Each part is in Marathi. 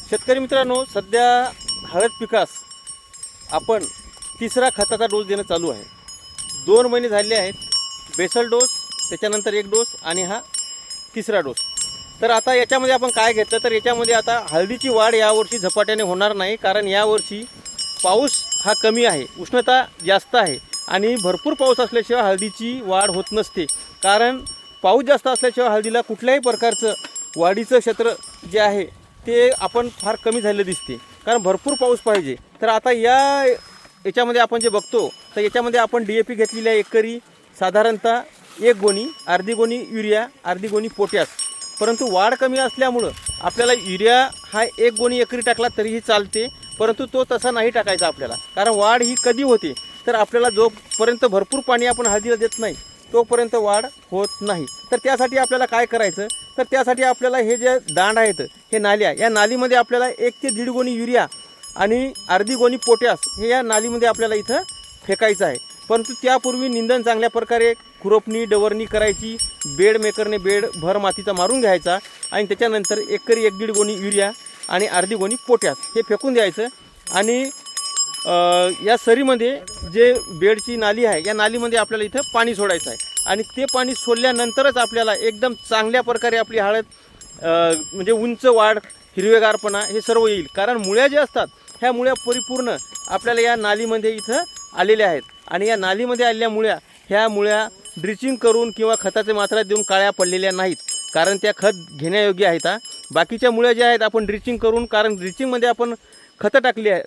शेतकरी मित्रांनो, सध्या हळद पिकास आपण तिसरा खताचा डोस देणं चालू आहे. 2 महिने झाले आहेत. बेसल डोस, त्याच्यानंतर 1 डोस आणि हा तिसरा डोस. तर आता याच्यामध्ये आपण काय घेतलं तर याच्यामध्ये आता हळदीची वाढ यावर्षी झपाट्याने होणार नाही, कारण यावर्षी पाऊस हा कमी आहे, उष्णता जास्त आहे आणि भरपूर पाऊस असल्याशिवाय हळदीची वाढ होत नसते. कारण पाऊस जास्त असल्याशिवाय हळदीला कुठल्याही प्रकारचं वाढीचं क्षेत्र जे आहे ते आपण फार कमी झालेलं दिसते, कारण भरपूर पाऊस पाहिजे. तर आता याच्यामध्ये आपण जे बघतो तर याच्यामध्ये आपण DAP घेतलेली आहे एकरी साधारणतः 1 गोणी, अर्धी गोणी युरिया, अर्धी गोणी पोटॅश. परंतु वाढ कमी असल्यामुळं आपल्याला युरिया हा 1 गोणी एकरी टाकला तरीही चालते, परंतु तो तसा नाही टाकायचा आपल्याला. कारण वाढ ही कधी होते तर आपल्याला जोपर्यंत भरपूर पाणी आपण हळदीला देत नाही तोपर्यंत वाढ होत नाही. तर त्यासाठी आपल्याला काय करायचं तर त्यासाठी आपल्याला हे जे दांड आहेत, हे नाल्या, या नालीमध्ये आपल्याला 1 ते 1.5 गोणी युरिया आणि अर्धी गोणी पोटॅश हे या नालीमध्ये आपल्याला इथं फेकायचं आहे. परंतु त्यापूर्वी निंदन चांगल्या प्रकारे खुरपणी डवरणी करायची, बेड मेकरने बेड भर मातीचा मारून घ्यायचा आणि त्याच्यानंतर एकरी 1-1.5 गोणी युरिया आणि अर्धी गोणी पोटॅश हे फेकून द्यायचं. आणि या सरीमध्ये जे बेडची नाली आहे या नालीमध्ये आपल्याला इथं पाणी सोडायचं आहे आणि ते पाणी सोडल्यानंतरच आपल्याला एकदम चांगल्या प्रकारे आपली हळद म्हणजे उंच वाढ, हिरवेगारपणा हे सर्व येईल. कारण मुळ्या जे असतात ह्या मुळ्या परिपूर्ण आपल्याला या नालीमध्ये इथं आलेल्या आहेत आणि या नालीमध्ये आलेल्या मुळ्या, ह्या मुळ्या ड्रिचिंग करून किंवा खताचे मात्रा देऊन काळ्या पडलेल्या नाहीत, कारण त्या खत घेण्यायोग्य आहेत. बाकीच्या मुळ्या ज्या आहेत आपण ड्रिचिंग करून, कारण ड्रिचिंगमध्ये आपण खतं टाकली आहे,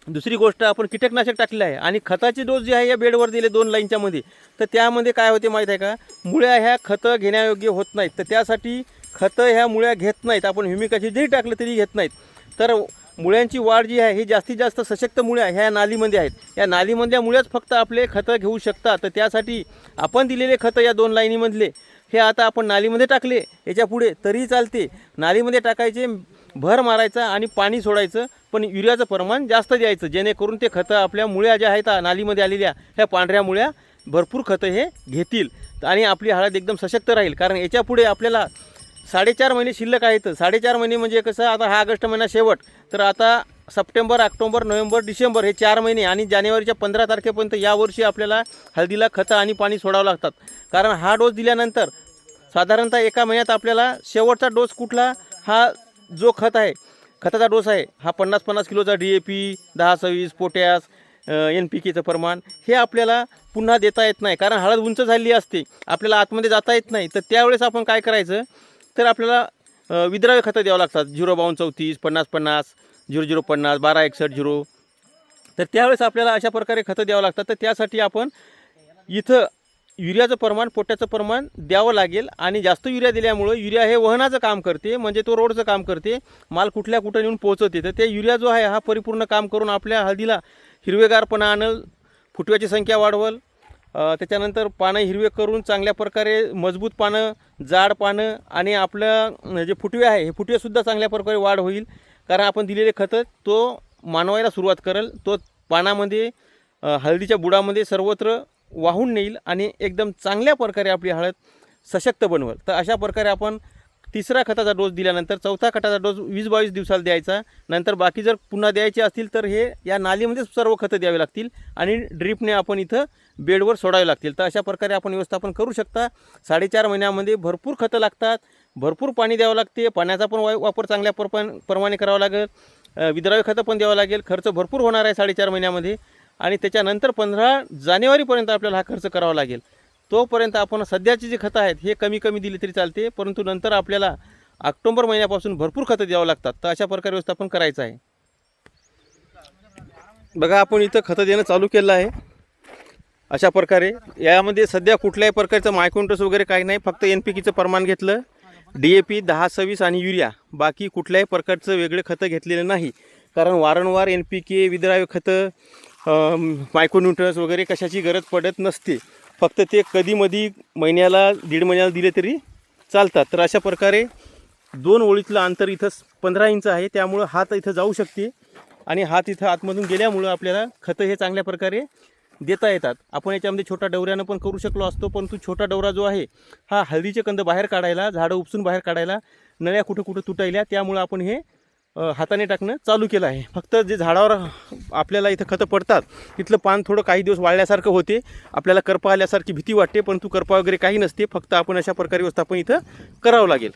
दुसरी गोष्ट आपण कीटकनाशक टाकले आहे आणि खताची डोस जी आहे या बेडवर दिले 2 लाईनच्या मध्ये, तर त्यामध्ये काय होते माहीत आहे का, मुळ्या ह्या खतं घेण्यायोग्य होत नाहीत. तर त्यासाठी खतं ह्या मुळ्या घेत नाहीत, आपण ह्युमिकाची जरी टाकलं तरी घेत नाहीत. तर मुळ्यांची वाढ जी आहे ही जास्तीत जास्त सशक्त मुळ्या ह्या नालीमध्ये आहेत. या नालीमधल्या मुळ्याच फक्त आपले खतं घेऊ शकतात. तर त्यासाठी आपण दिलेले खतं या 2 लाईनीमधले हे आता आपण नालीमध्ये टाकले, याच्या पुढे तरीही चालते. नालीमध्ये टाकायचे, भर मारायचा आणि पाणी सोडायचं, पण युरियाचं प्रमाण जास्त द्यायचं, जेणेकरून ते खतं आपल्या मुळ्या ज्या आहेत नालीमध्ये आलेल्या ह्या पांढऱ्या मुळ्या भरपूर खतं हे घेतील आणि आपली हळद एकदम सशक्त राहील. कारण याच्या पुढे आपल्याला 4.5 महिने शिल्लक आहेत. 4.5 महिने म्हणजे कसं, आता हा ऑगस्ट महिना शेवट, तर आता सप्टेंबर, ऑक्टोबर, नोव्हेंबर, डिसेंबर हे 4 महिने आणि जानेवारीच्या 15 तारखेपर्यंत यावर्षी आपल्याला हळदीला खतं आणि पाणी सोडावं लागतात. कारण हा डोस दिल्यानंतर साधारणतः 1 महिन्यात आपल्याला शेवटचा डोस कुठला, हा जो खत आहे, खताचा डोस आहे हा 50-50 किलोचा DAP, 10-26 पोटॅश, NPKचं प्रमाण हे आपल्याला पुन्हा देता येत नाही, कारण हळद उंच झालेली असते, आपल्याला आतमध्ये जाता येत नाही. तर त्यावेळेस आपण काय करायचं तर आपल्याला विद्राव्य खतं द्यावं लागतात, 052-34, 50-50, 0050, 1261-0. तर त्यावेळेस आपल्याला अशा प्रकारे खतं द्यावं लागतात. तर त्यासाठी आपण इथं युरियाचं प्रमाण, पोटॅशचं प्रमाण द्यावं लागेल आणि जास्त युरिया दिल्यामुळं युरिया हे वहनाचं काम करते, म्हणजे तो रोडचं काम करते, माल कुठल्या कुठं नेऊन पोहोचवते. तर ते युरिया जो आहे हा परिपूर्ण काम करून आपल्या हळदीला हिरवेगारपणा आणल, फुटव्याची संख्या वाढवल, त्याच्यानंतर पानं हिरवे करून चांगल्या प्रकारे मजबूत पानं, जाड पानं आणि आपलं जे फुटवे आहे हे फुटवेसुद्धा चांगल्या प्रकारे वाढ होईल. कारण आपण दिलेले खतं तो मानवायला सुरुवात करेल, तो पानामध्ये, हळदीच्या बुडामध्ये सर्वत्र वाहून नेईल आणि एकदम चांगल्या प्रकारे आपली हळद सशक्त बनवेल. तर अशा प्रकारे आपण तिसरा खताचा डोस दिल्यानंतर 4था खताचा डोस 20-22 दिवसाला द्यायचा. नंतर बाकी जर पुन्हा द्यायचे असतील तर हे या नालीमध्येच सर्व खतं द्यावे लागतील आणि ड्रीपने आपण इथं बेडवर सोडावे लागतील. तर अशा प्रकारे आपण व्यवस्थापन करू शकता. 4.5 महिन्यामध्ये भरपूर खतं लागतात, भरपूर पाणी द्यावं लागते, पाण्याचा पण वापर चांगल्या प्रमाणे करावा लागेल, विद्राव्य खतं पण द्यावं लागेल. खर्च भरपूर होणार आहे 4.5 महिन्यामध्ये आणि त्याच्यानंतर 15 जानेवारीपर्यंत आपल्याला हा खर्च करावा लागेल. तोपर्यंत आपण सध्याची जी खतं आहेत हे कमी दिली तरी चालते, परंतु नंतर आपल्याला ऑक्टोबर महिन्यापासून भरपूर खतं द्यावं लागतात. तर अशा प्रकारे व्यवस्थापन करायचं आहे. बघा, आपण इथं खतं देणं चालू केलं आहे. अशा प्रकारे यामध्ये सध्या कुठल्याही प्रकारचं मायक्रोन्यूट्रन्स वगैरे काही नाही, फक्त NPKचं प्रमाण घेतलं, DAP, 10-26 आणि युरिया, बाकी कुठल्याही प्रकारचं वेगळे खतं घेतलेलं नाही. कारण वारंवार NPK, विद्राव्य खतं, मायक्रोन्यूट्रन्स वगैरे कशाची गरज पडत नसते. फक्त ते कधीमधी महिन्याला 1.5 महिन्याला दिले तरी चालतात. तर अशा प्रकारे 2 ओळीतलं अंतर इथं 15 इंच आहे, त्यामुळं हात इथं जाऊ शकते आणि हात इथं आतमधून गेल्यामुळं आपल्याला खतं हे चांगल्या प्रकारे देता येतात. आपण याच्यामध्ये छोटा डवऱ्यानं पण करू शकलो असतो, परंतु छोटा डवरा जो आहे हा हळदीचे कंद बाहेर काढायला, झाडं उपसून बाहेर काढायला, नळ्या कुठं तुटायल्या, त्यामुळं आपण हे हाताने टाकणं चालू केलं आहे. फक्त जे झाडावर आपल्याला इथं खतं पडतात तिथलं पान थोडं काही दिवस वाळल्यासारखं होते, आपल्याला करपा आल्यासारखी भीती वाटते, परंतु करपा वगैरे काही नसते. फक्त आपण अशा प्रकारे व्यवस्थापन इथं करावं लागेल.